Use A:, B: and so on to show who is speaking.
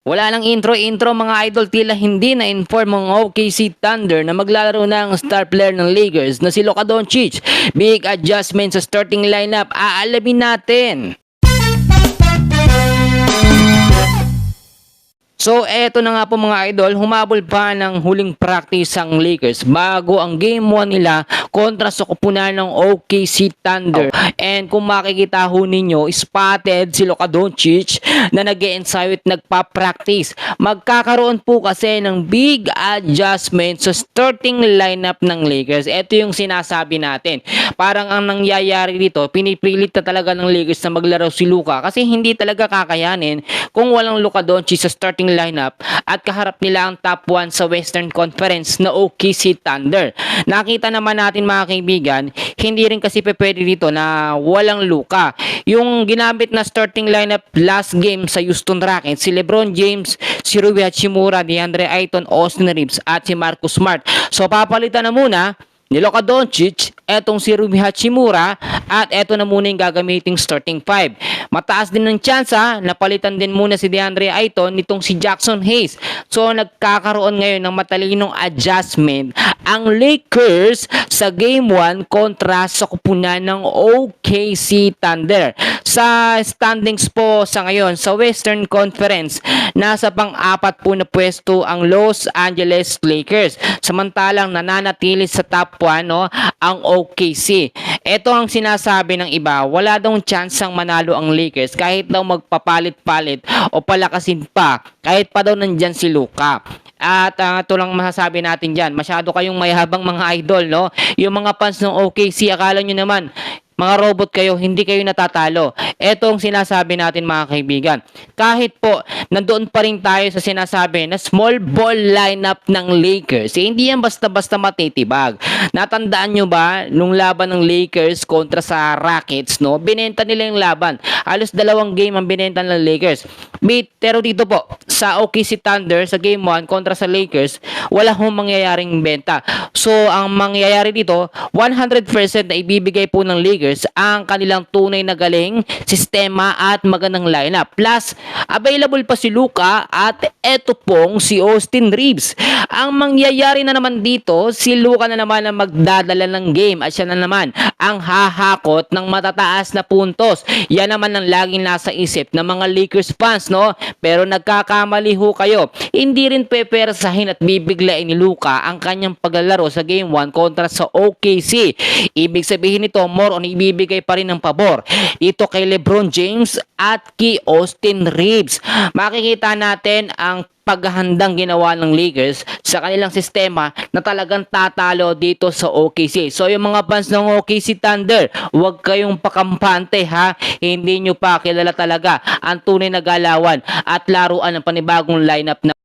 A: Wala nang intro-intro mga idol, tila hindi na-inform ang OKC Thunder na maglalaro na ang star player ng Lakers na si Luka Doncic. Big adjustment sa starting lineup, aalamin natin. So eto na nga po mga idol, humabol pa ng huling practice ang Lakers bago ang game 1 nila kontra sa kupunan ng OKC Thunder. And kung makikita ho ninyo, spotted si Luka Doncic na nag-e-ensayo at nagpa-practice. Magkakaroon po kasi ng big adjustment sa starting lineup ng Lakers. Ito yung sinasabi natin. Parang ang nangyayari dito, pinipilit na talaga ng Lakers na maglaro si Luka kasi hindi talaga kakayanin kung walang Luka Doncic sa starting lineup at kaharap nila ang top 1 sa Western Conference na OKC Thunder. Nakita naman natin mga kaibigan, hindi rin kasi pwede dito na walang Luka. Yung ginamit na starting lineup last game sa Houston Rockets, si LeBron James, si Rui Hachimura, DeAndre Ayton, Austin Reeves at si Marcus Smart. So papalitan na muna ni Luka Doncic, etong si Rui Hachimura at eto na muna yung gagamiting starting 5. Mataas din ng tsansa na palitan din muna si DeAndre Ayton nitong si Jackson Hayes. So nagkakaroon ngayon ng matalinong adjustment ang Lakers sa game 1 kontra sa kupunan ng OKC Thunder. Sa standings po sa ngayon sa Western Conference, nasa pang-apat po na pwesto ang Los Angeles Lakers. Samantalang nananatili sa top 1 ang OKC. Ito ang sinasabi ng iba, wala daw chance ang manalo ang Lakers kahit daw magpapalit-palit o palakasin pa, kahit pa daw nandyan si Luka. At ito lang masasabi natin dyan, masyado kayong mayhabang mga idol, no? Yung mga fans ng OKC, akala nyo naman mga robot kayo, hindi kayo natatalo. Ito ang sinasabi natin mga kaibigan. Kahit po, nandoon pa rin tayo sa sinasabi na small ball lineup ng Lakers. Hindi yan basta-basta matitibag. Natandaan nyo ba, nung laban ng Lakers kontra sa Rockets, no? Binenta nila yung laban. Halos 2 game ang binenta ng Lakers. Pero dito po, sa OKC Thunder, sa game 1 kontra sa Lakers, wala hong mangyayaring benta. So, ang mangyayari dito, 100% na ibibigay po ng Lakers ang kanilang tunay na galing, sistema at magandang lineup. Plus, available pa si Luka at eto pong si Austin Reeves. Ang mangyayari na naman dito, si Luka na naman ang magdadala ng game at siya na naman ang hahakot ng matataas na puntos. Yan naman ang laging nasa isip ng mga Lakers fans, no? Pero nagkakamali ho kayo. Hindi rin pepersahin at bibiglain ni Luka ang kanyang paglalaro sa game 1 kontra sa OKC. Ibig sabihin nito, more on ibibigay pa rin ng pabor ito kay LeBron James at kay Austin Reeves. Makikita natin ang paghahandang ginawa ng Lakers sa kanilang sistema na talagang tatalo dito sa OKC. So yung mga fans ng OKC Thunder, huwag kayong pakampante ha. Hindi nyo pa kilala talaga ang tunay na galawan at laruan ng panibagong lineup na